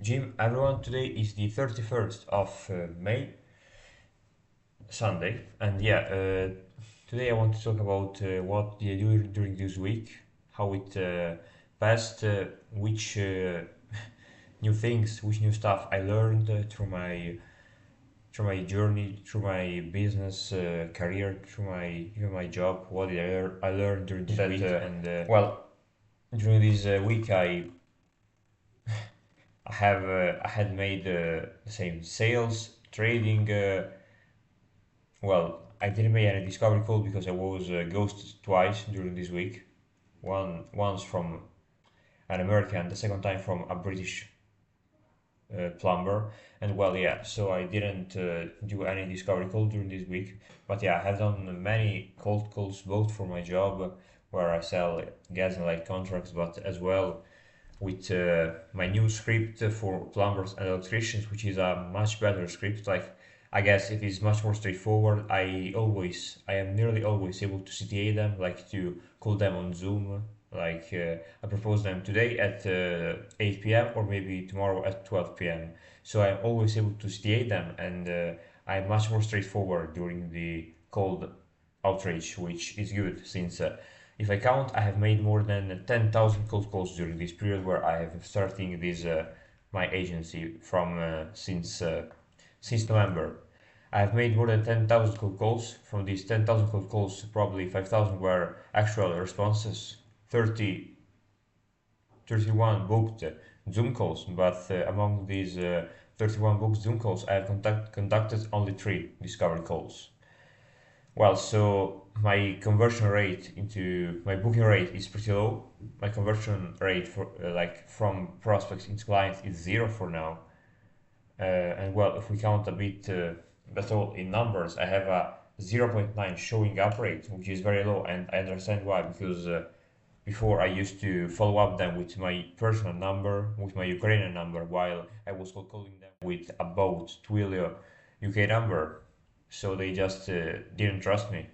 Jim, everyone, today is the 31st of May, Sunday, and today I want to talk about what did I do during this week, how it passed, which new things, which new stuff I learned through my journey, through my business career, through my even my job. What did I learn during this week? During this week, I had made the same sales, trading. I didn't make any discovery call because I was ghosted twice during this week. Once from an American, the second time from a British plumber. And so I didn't do any discovery call during this week. But yeah, I have done many cold calls both for my job where I sell gas and light contracts, but as well with my new script for plumbers and electricians, which is a much better script. Like, I guess it is much more straightforward. I am nearly always able to CTA them, like to call them on Zoom. Like I propose them today at 8 p.m. or maybe tomorrow at 12 p.m. So I'm always able to CTA them, and I'm much more straightforward during the cold outreach, which is good since if I count, I have made more than 10,000 cold calls during this period where I have starting this my agency from since November. I have made more than 10,000 cold calls. From these 10,000 cold calls, probably 5,000 were actual responses, 31 booked Zoom calls, but among these 31 booked Zoom calls, I have conducted only 3 discovery calls. So my conversion rate into my booking rate is pretty low. My conversion rate for from prospects into clients is 0 for now. If we count a bit better in numbers, I have a 0.9 showing up rate, which is very low, and I understand why, because before I used to follow up them with my personal number, with my Ukrainian number, while I was calling them with about Twilio UK number, so they just didn't trust me.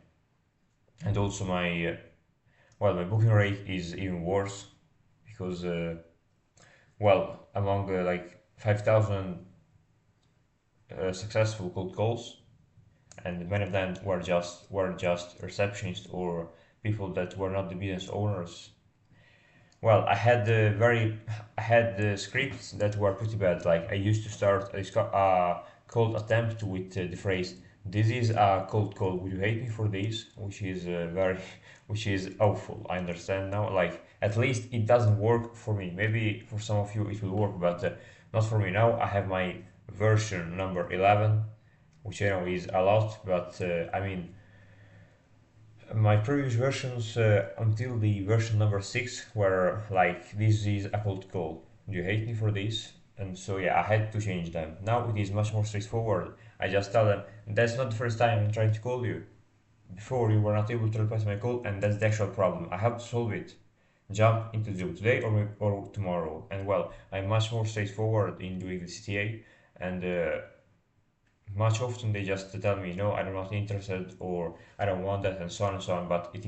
And also my booking rate is even worse because among 5,000 successful cold calls, and many of them were just receptionists or people that were not the business owners. I had scripts that were pretty bad. Like, I used to start a cold attempt with the phrase, "This is a cold call. Would you hate me for this?" Which is which is awful. I understand now. Like, at least it doesn't work for me. Maybe for some of you it will work, but not for me. Now I have my version number 11, which I know is a lot, but I mean, my previous versions until the version number 6 were like, "This is a cold call. Do you hate me for this?" And so yeah, I had to change them. Now it is much more straightforward. I just tell them, "That's not the first time I'm trying to call you. Before you were not able to reply to my call, and that's the actual problem. I have to solve it. Jump into Zoom today or tomorrow." And I'm much more straightforward in doing the CTA, and much often they just tell me, "No, I'm not interested," or "I don't want that," and so on and so on. But it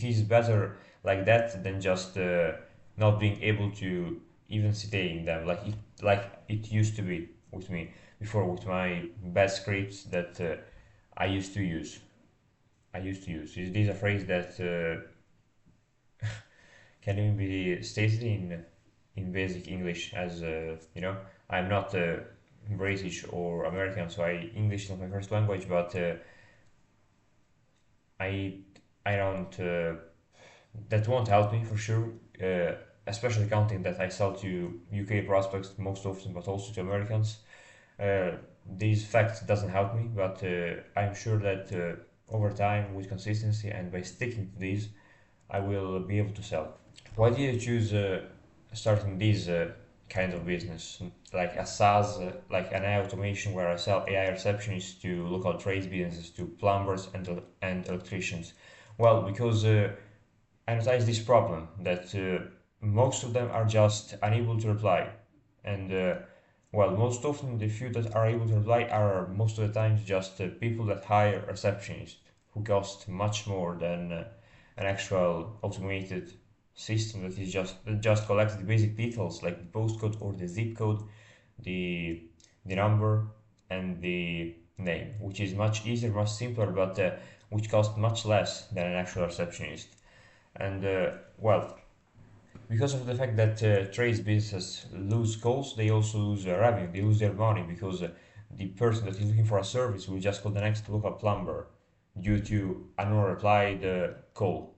is better like that than just not being able to even staying them like it used to be with me before, with my bad scripts that I used to use. I used to use. This is a phrase that can even be stated in basic English as I'm not British or American, so English is not my first language, but I I don't that won't help me for sure. Especially counting that I sell to UK prospects most often, but also to Americans. Uh, these facts doesn't help me, but I'm sure that over time, with consistency and by sticking to these, I will be able to sell. Why did you choose starting this kind of business, like a SaaS, like an AI automation where I sell AI receptionists to local trades businesses, to plumbers and electricians? Because I noticed this problem that most of them are just unable to reply, and most often the few that are able to reply are most of the times just people that hire receptionists who cost much more than an actual automated system that just collects the basic details like the postcode or the zip code, the the number and the name, which is much easier, much simpler, but which costs much less than an actual receptionist. And well, because of the fact that trades businesses lose calls, they also lose revenue, they lose their money because the person that is looking for a service will just call the next local plumber due to a non-replied call.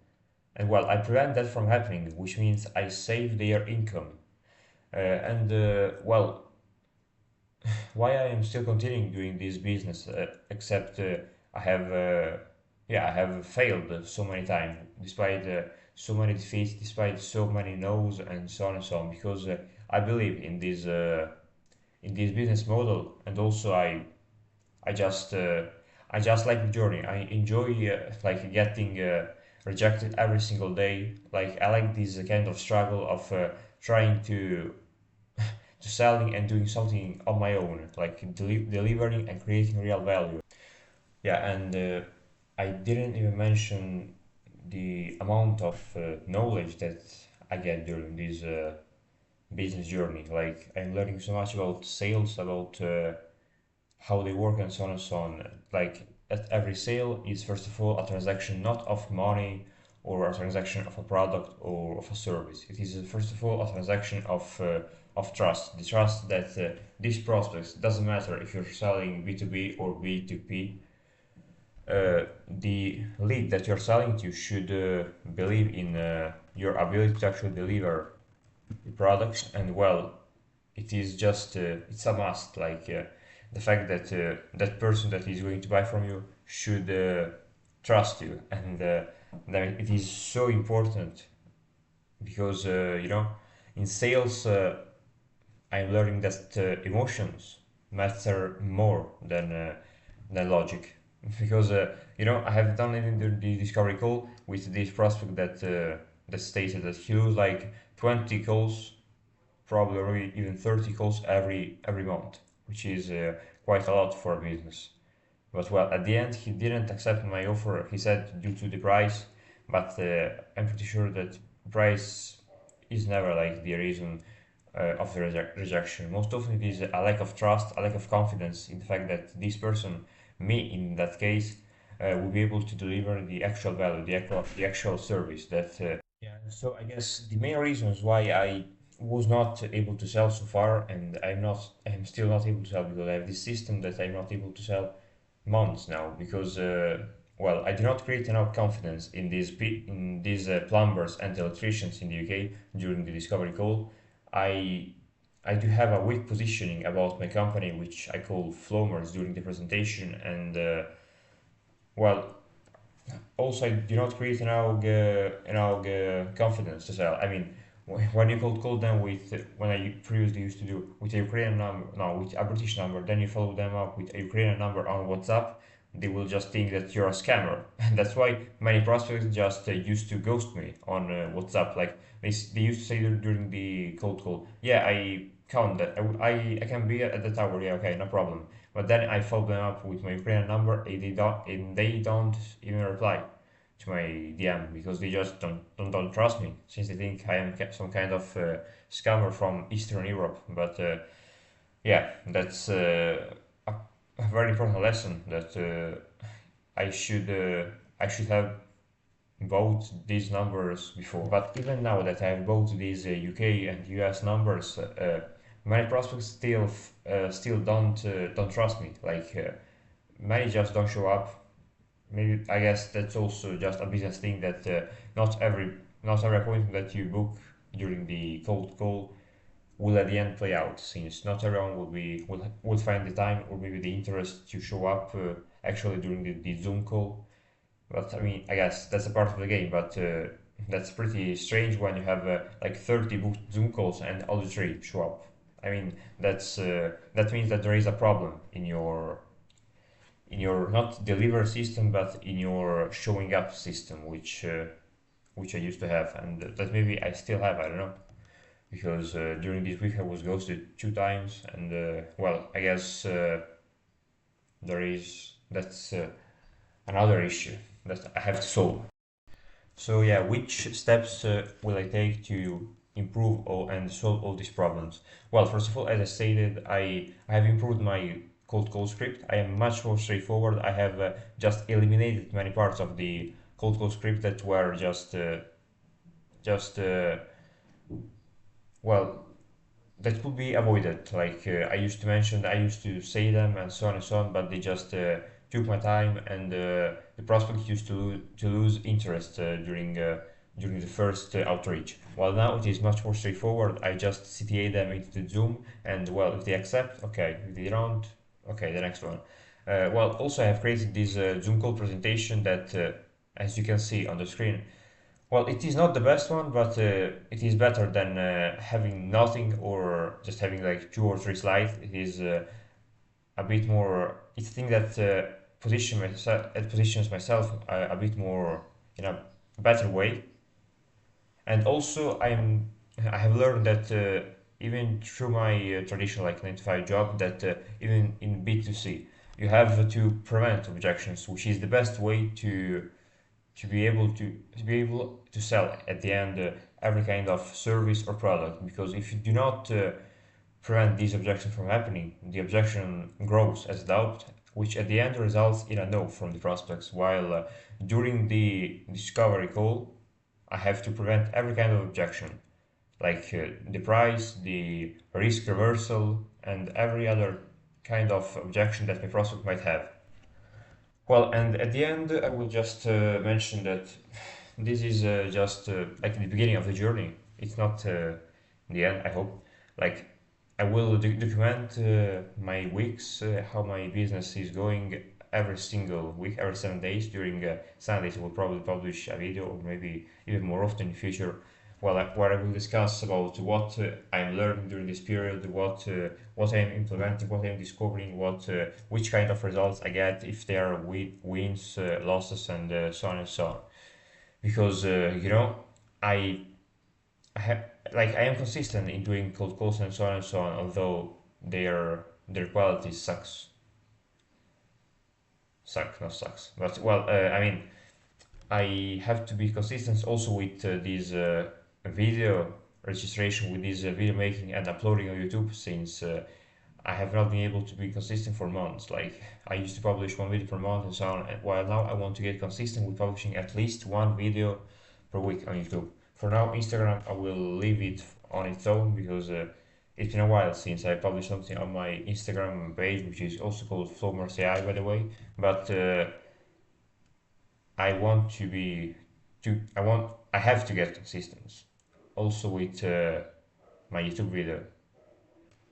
And well, I prevent that from happening, which means I save their income. And well, why I am still continuing doing this business, except I have, yeah, I have failed so many times, despite so many defeats, despite so many no's, and so on and so on. Because I believe in this business model, and also I just I just like the journey. I enjoy like getting rejected every single day. Like I like this kind of struggle of trying to selling and doing something on my own, like delivering and creating real value. Yeah, and I didn't even mention the amount of knowledge that I get during this business journey. Like I'm learning so much about sales, about how they work, and so on and so on. Like at every sale is first of all a transaction not of money or a transaction of a product or of a service. It is first of all a transaction of trust. The trust that these prospects, doesn't matter if you're selling B2B or B2P, the lead that you're selling to should believe in your ability to actually deliver the products. And well, it is just it's a must. Like the fact that that person that is going to buy from you should trust you, and that it is so important because in sales I'm learning that emotions matter more than logic. Because I have done it in the discovery call with this prospect that stated that he lose like 20 calls, probably or even 30 calls every month, which is quite a lot for a business. But well, at the end, he didn't accept my offer. He said due to the price, but I'm pretty sure that price is never like the reason of the rejection. Most often, it is a lack of trust, a lack of confidence in the fact that this person, me in that case, will be able to deliver the actual value, the actual service that. Yeah, so I guess the main reasons why I was not able to sell so far, and I'm still not able to sell because I have this system that I'm not able to sell months now because well, I do not create enough confidence in these plumbers and electricians in the UK during the discovery call. I do have a weak positioning about my company, which I call Flomers during the presentation, and well, also I do not create enough confidence to sell. I mean, when you cold call them with when I previously used to do with a Ukrainian number, no, with a British number, then you follow them up with a Ukrainian number on WhatsApp, they will just think that you're a scammer, and that's why many prospects just used to ghost me on WhatsApp. Like they used to say during the cold call, yeah, I count that I can be at the tower, yeah, okay, no problem. But then I follow them up with my Ukrainian number, and they don't even reply to my DM because they just don't trust me since they think I am some kind of scammer from Eastern Europe. But yeah, that's a very important lesson that I should have bought these numbers before. But even now that I have bought these UK and US numbers, many prospects still don't trust me. Like many just don't show up. Maybe I guess that's also just a business thing that not every appointment that you book during the cold call will at the end play out, since not everyone will find the time or maybe the interest to show up actually during the Zoom call. But I mean, I guess that's a part of the game. But that's pretty strange when you have like 30 booked Zoom calls and all the three show up. I mean, that means that there is a problem in your not delivery system, but in your showing up system, which I used to have, and that maybe I still have. I don't know because during this week I was ghosted 2 times, and well, I guess that's another issue that I have to solve. So yeah, which steps will I take to improve and solve all these problems? Well, first of all, as I stated, I have improved my cold call script. I am much more straightforward. I have just eliminated many parts of the cold call script that were just well, that could be avoided. Like I used to mention, I used to say them and so on and so on, but they just took my time, and the prospect used to lose interest during the first outreach. While now it is much more straightforward. I just CTA them into the Zoom, and well, if they accept, okay. If they don't, okay, the next one. Well, also I have created this Zoom call presentation that, as you can see on the screen, well, it is not the best one, but it is better than having nothing or just having like two or three slides. It is a bit more. It's a thing that it positions myself a bit more in a better way. And also, I have learned that even through my traditional like 9 to 5 job, that even in B2C, you have to prevent objections, which is the best way to be able to sell at the end every kind of service or product, because if you do not prevent these objections from happening, the objection grows as doubt, which at the end results in a no from the prospects, while during the discovery call I have to prevent every kind of objection, like the price, the risk reversal, and every other kind of objection that my prospect might have. Well, and at the end, I will just mention that this is just like the beginning of the journey. It's not the end, I hope. Like, I will document my weeks, how my business is going every single week, every 7 days. During Sundays, I will probably publish a video, or maybe even more often in the future, where I will discuss about what I'm learning during this period, what I'm implementing, what I'm discovering, which kind of results I get, if there are wins, losses, and so on and so on. Because I, I have like I am consistent in doing cold calls and so on and so on, although their quality not sucks. But well, I mean, I have to be consistent also with this video registration, with this video making and uploading on YouTube, since I have not been able to be consistent for months. Like I used to publish one video per month and so on, while now I want to get consistent with publishing at least one video per week on YouTube. For now, Instagram I will leave it on its own, because it's been a while since I published something on my Instagram page, which is also called Flowmers AI, by the way. But I want to be I have to get consistent also with my YouTube video,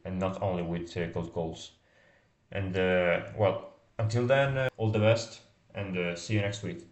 and not only with cold calls. And well, until then, all the best, and see you next week.